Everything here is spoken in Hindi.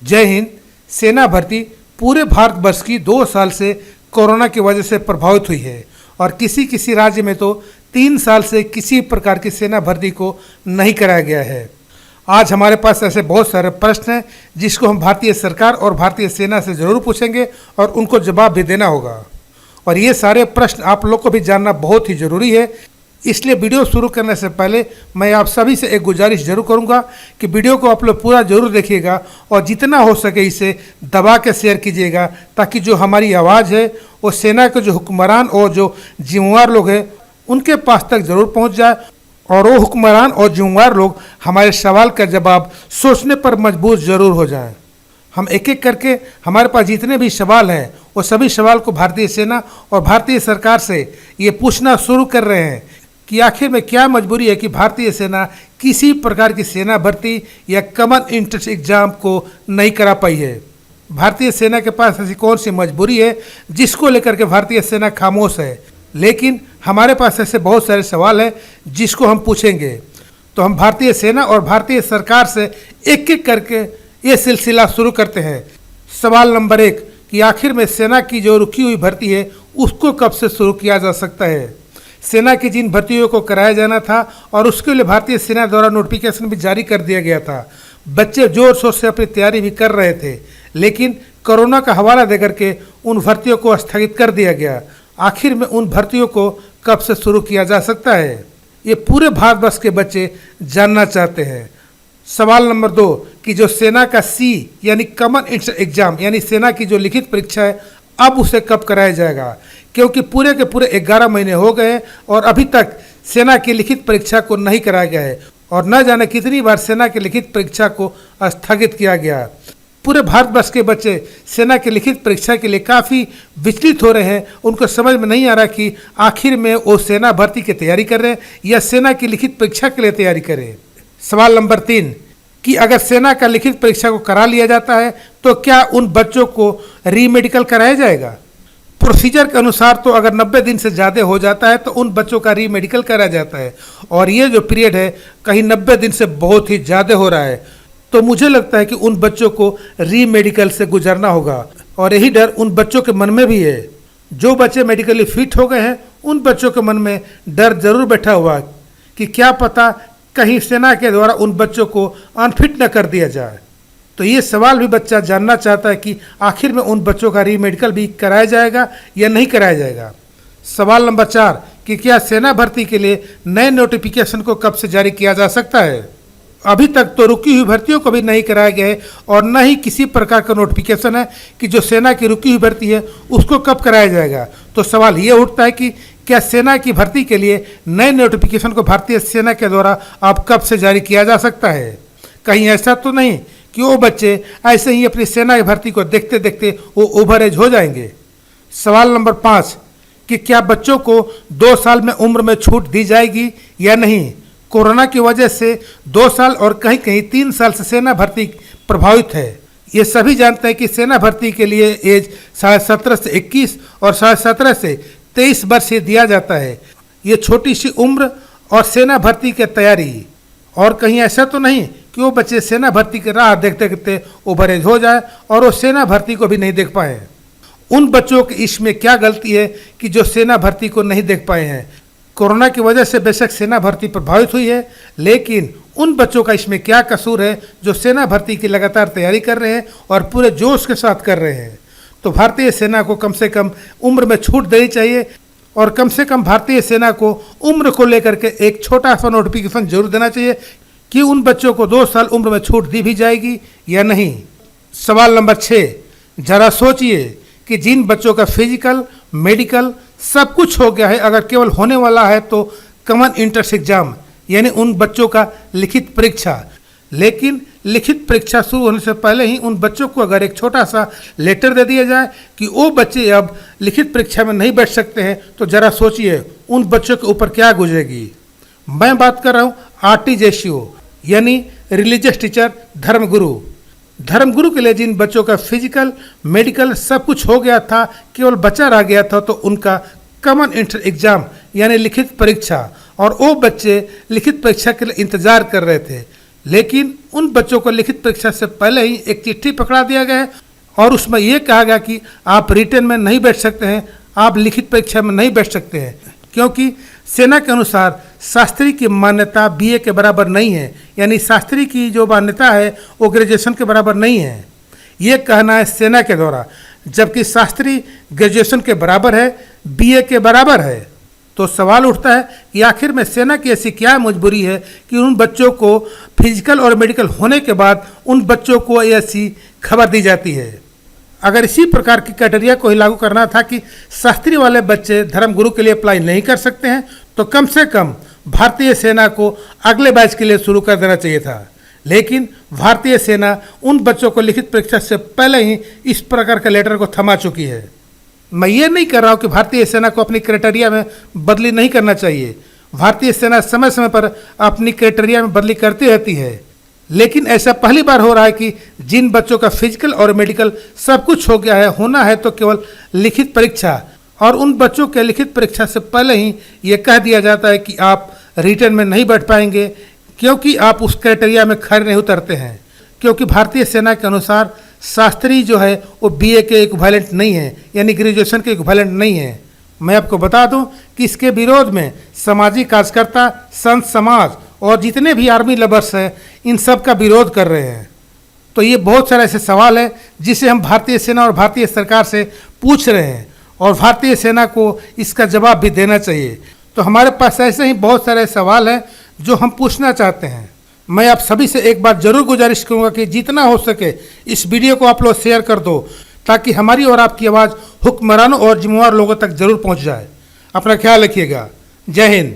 जय हिंद। सेना भर्ती पूरे भारतवर्ष की 2 साल से कोरोना की वजह से प्रभावित हुई है और किसी किसी राज्य में तो 3 साल से किसी प्रकार की सेना भर्ती को नहीं कराया गया है। आज हमारे पास ऐसे बहुत सारे प्रश्न हैं जिसको हम भारतीय सरकार और भारतीय सेना से ज़रूर पूछेंगे और उनको जवाब भी देना होगा। और ये सारे प्रश्न आप लोग को भी जानना बहुत ही ज़रूरी है। इसलिए वीडियो शुरू करने से पहले मैं आप सभी से एक गुजारिश जरूर करूंगा कि वीडियो को आप लोग पूरा जरूर देखिएगा और जितना हो सके इसे दबा के शेयर कीजिएगा, ताकि जो हमारी आवाज़ है वो सेना के जो हुक्मरान और जो जिम्मेवार लोग हैं उनके पास तक ज़रूर पहुंच जाए और वो हुक्मरान और जिम्मेवार लोग हमारे सवाल का जवाब सोचने पर मजबूर ज़रूर हो जाएं। हम एक एक करके हमारे पास जितने भी सवाल हैं वो सभी सवाल को भारतीय सेना और भारतीय सरकार से ये पूछना शुरू कर रहे हैं कि आखिर में क्या मजबूरी है कि भारतीय सेना किसी प्रकार की सेना भर्ती या कॉमन एंट्रेंस एग्जाम को नहीं करा पाई है। भारतीय सेना के पास ऐसी कौन सी मजबूरी है जिसको लेकर के भारतीय सेना खामोश है। लेकिन हमारे पास ऐसे बहुत सारे सवाल हैं जिसको हम पूछेंगे। तो हम भारतीय सेना और भारतीय सरकार से एक एक करके ये सिलसिला शुरू करते हैं। सवाल नंबर 1 कि आखिर में सेना की जो रुकी हुई भर्ती है उसको कब से शुरू किया जा सकता है। सेना की जिन भर्तियों को कराया जाना था और उसके लिए भारतीय सेना द्वारा नोटिफिकेशन भी जारी कर दिया गया था। बच्चे जोर शोर से अपनी तैयारी भी कर रहे थे, लेकिन कोरोना का हवाला देकर के उन भर्तियों को स्थगित कर दिया गया। आखिर में उन भर्तियों को कब से शुरू किया जा सकता है, ये पूरे भारतवर्ष के बच्चे जानना चाहते हैं। सवाल नंबर 2 कि जो सेना का सी यानी कॉमन एंट्रेंस एग्जाम यानी सेना की जो लिखित परीक्षा है अब उसे कब कराया जाएगा, क्योंकि पूरे के पूरे 11 महीने हो गए हैं और अभी तक सेना की लिखित परीक्षा को नहीं कराया गया है और न जाने कितनी बार सेना की लिखित परीक्षा को स्थगित किया गया। पूरे भारतवर्ष के बच्चे सेना की लिखित परीक्षा के लिए काफ़ी विचलित हो रहे हैं। उनको समझ में नहीं आ रहा कि आखिर में वो सेना भर्ती की तैयारी कर रहे हैं या सेना की लिखित परीक्षा के लिए तैयारी करें। सवाल नंबर 3 कि अगर सेना का लिखित परीक्षा को करा लिया जाता है तो क्या उन बच्चों को रीमेडिकल कराया जाएगा। प्रोसीजर के अनुसार तो अगर 90 दिन से ज़्यादा हो जाता है तो उन बच्चों का रीमेडिकल कराया जाता है और ये जो पीरियड है कहीं 90 दिन से बहुत ही ज़्यादा हो रहा है। तो मुझे लगता है कि उन बच्चों को रीमेडिकल से गुजरना होगा और यही डर उन बच्चों के मन में भी है। जो बच्चे मेडिकली फिट हो गए हैं उन बच्चों के मन में डर जरूर बैठा हुआ कि क्या पता कहीं सेना के द्वारा उन बच्चों को अनफिट न कर दिया जाए। तो ये सवाल भी बच्चा जानना चाहता है कि आखिर में उन बच्चों का रीमेडिकल भी कराया जाएगा या नहीं कराया जाएगा। सवाल नंबर 4 कि क्या सेना भर्ती के लिए नए नोटिफिकेशन को कब से जारी किया जा सकता है। अभी तक तो रुकी हुई भर्तियों को भी नहीं कराया गया है और न ही किसी प्रकार का नोटिफिकेशन है कि जो सेना की रुकी हुई भर्ती है उसको कब कराया जाएगा। तो सवाल ये उठता है कि क्या सेना की भर्ती के लिए नए नोटिफिकेशन को भारतीय सेना के द्वारा अब कब से जारी किया जा सकता है। कहीं ऐसा तो नहीं कि वो बच्चे ऐसे ही अपनी सेना की भर्ती को देखते देखते वो ओवर एज हो जाएंगे। सवाल नंबर 5 कि क्या बच्चों को 2 साल में उम्र में छूट दी जाएगी या नहीं। कोरोना की वजह से 2 साल और कहीं कहीं 3 साल से सेना भर्ती प्रभावित है। ये सभी जानते हैं कि सेना भर्ती के लिए एज 17.5 से 21 और 17.5 से 23 वर्ष से दिया जाता है। ये छोटी सी उम्र और सेना भर्ती की तैयारी, और कहीं ऐसा तो नहीं कि वो बच्चे सेना भर्ती की राह देखते देखते ओवरेज हो जाए और वो सेना भर्ती को भी नहीं देख पाए। उन बच्चों की इसमें क्या गलती है कि जो सेना भर्ती को नहीं देख पाए हैं। कोरोना की वजह से बेशक सेना भर्ती प्रभावित हुई है, लेकिन उन बच्चों का इसमें क्या कसूर है जो सेना भर्ती की लगातार तैयारी कर रहे हैं और पूरे जोश के साथ कर रहे हैं। तो भारतीय सेना को कम से कम उम्र में छूट देनी चाहिए और कम से कम भारतीय सेना को उम्र को लेकर के एक छोटा सा नोटिफिकेशन जरूर देना चाहिए कि उन बच्चों को 2 साल उम्र में छूट दी भी जाएगी या नहीं। सवाल नंबर 6 जरा सोचिए कि जिन बच्चों का फिजिकल मेडिकल सब कुछ हो गया है, अगर केवल होने वाला है तो कॉमन एंट्रेंस एग्जाम यानी उन बच्चों का लिखित परीक्षा, लेकिन लिखित परीक्षा शुरू होने से पहले ही उन बच्चों को अगर एक छोटा सा लेटर दे दिया जाए कि वो बच्चे अब लिखित परीक्षा में नहीं बैठ सकते हैं, तो जरा सोचिए उन बच्चों के ऊपर क्या गुजरेगी। मैं बात कर रहा हूँ RTJCO यानी रिलीजियस टीचर धर्मगुरु। धर्मगुरु के लिए जिन बच्चों का फिजिकल मेडिकल सब कुछ हो गया था, केवल बचा रह गया था तो उनका कॉमन एंट्रेंस एग्जाम यानी लिखित परीक्षा, और वो बच्चे लिखित परीक्षा के लिए इंतज़ार कर रहे थे लेकिन उन बच्चों को लिखित परीक्षा से पहले ही एक चिट्ठी पकड़ा दिया गया है और उसमें यह कहा गया कि आप रिटन में नहीं बैठ सकते हैं, आप लिखित परीक्षा में नहीं बैठ सकते हैं, क्योंकि सेना के अनुसार शास्त्री की मान्यता बीए के बराबर नहीं है। यानी शास्त्री की जो मान्यता है वो ग्रेजुएशन के बराबर नहीं है, ये कहना है सेना के द्वारा, जबकि शास्त्री ग्रेजुएशन के बराबर है, बीए के बराबर है। तो सवाल उठता है कि आखिर में सेना की ऐसी क्या मजबूरी है कि उन बच्चों को फिजिकल और मेडिकल होने के बाद उन बच्चों को ऐसी खबर दी जाती है। अगर इसी प्रकार की क्राइटेरिया को ही लागू करना था कि शास्त्री वाले बच्चे धर्मगुरु के लिए अप्लाई नहीं कर सकते हैं, तो कम से कम भारतीय सेना को अगले बैच के लिए शुरू कर देना चाहिए था। लेकिन भारतीय सेना उन बच्चों को लिखित परीक्षा से पहले ही इस प्रकार के लेटर को थमा चुकी है। मैं ये नहीं कर रहा हूँ कि भारतीय सेना को अपनी क्राइटेरिया में बदली नहीं करना चाहिए। भारतीय सेना समय समय पर अपनी क्राइटेरिया में बदली करती रहती है, लेकिन ऐसा पहली बार हो रहा है कि जिन बच्चों का फिजिकल और मेडिकल सब कुछ हो गया है, होना है तो केवल लिखित परीक्षा, और उन बच्चों के लिखित परीक्षा से पहले ही ये कह दिया जाता है कि आप रिटन में नहीं बैठ पाएंगे क्योंकि आप उस क्राइटेरिया में खरे नहीं उतरते हैं। क्योंकि भारतीय सेना के अनुसार शास्त्री जो है वो बीए के इक्विवेलेंट नहीं है, यानी ग्रेजुएशन के इक्विवेलेंट नहीं है। मैं आपको बता दूं कि इसके विरोध में सामाजिक कार्यकर्ता, संत समाज और जितने भी आर्मी लवर्स हैं, इन सब का विरोध कर रहे हैं। तो ये बहुत सारे ऐसे सवाल हैं जिसे हम भारतीय सेना और भारतीय सरकार से पूछ रहे हैं, और भारतीय सेना को इसका जवाब भी देना चाहिए। तो हमारे पास ऐसे ही बहुत सारे सवाल हैं जो हम पूछना चाहते हैं। मैं आप सभी से एक बात जरूर गुजारिश करूंगा कि जितना हो सके इस वीडियो को आप लोग शेयर कर दो, ताकि हमारी और आपकी आवाज़ हुक्मरानों और जिम्मेवार लोगों तक जरूर पहुंच जाए। अपना ख्याल रखिएगा। जय हिंद।